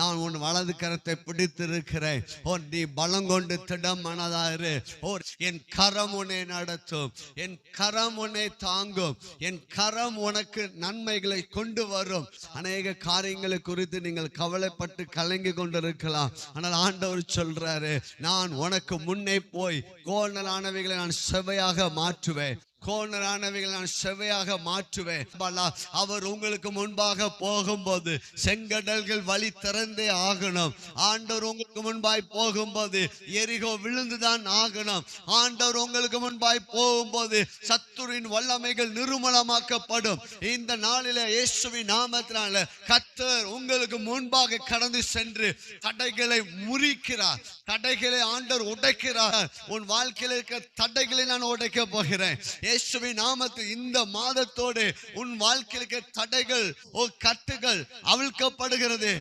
நான் உன் வலது கரத்தை பிடித்திருக்கிறேன். நீ பலங்கொண்டு திடம் மனதாயிரு. என் கரம் உன்னை நடத்தும், என் கரம் உன்னை தாங்கும், என் கரம் உனக்கு நன்மைகளை கொண்டு வரும். அநேக காரியங்களை குறித்து நீங்கள் கவலைப்பட்டு கலங்கி கொண்டிருக்கலாம். ஆனால் ஆண்டவர் சொல்றாரு, நான் உனக்கு முன்னே போய் கோணலானவைகளை நான் செவ்வையாக மாற்றுவேன், கோணலானவைகளை நான் செவ்வையாக மாற்றுவேன். அவர் உங்களுக்கு முன்பாக போகும்போது செங்கடல்கள் வழி திறந்தே ஆகணும். ஆண்டவர் உங்களுக்கு முன்பாய் போகும்போது எரிகோ விழுந்துதான் ஆகணும். ஆண்டவர் உங்களுக்கு முன்பாய் போகும்போது சத்துருவின் வல்லமைகள் நிர்மூலமாக்கப்படும். இந்த நாளில இயேசுவின் நாமத்தினால கர்த்தர் உங்களுக்கு முன்பாக கடந்து சென்று தடைகளை முறிக்கிறார். தடைகளை ஆண்டவர் உடைக்கிறார். உன் வாழ்க்கையில் இருக்கிற தடைகளை நான் உடைக்க போகிறேன். இயேசுவின் நாமத்தில் இந்த மாதத்தோடு உன் வாழ்க்கையில் தடைகள் கட்டுகள் அவிழ்க்கப்படுகிறது.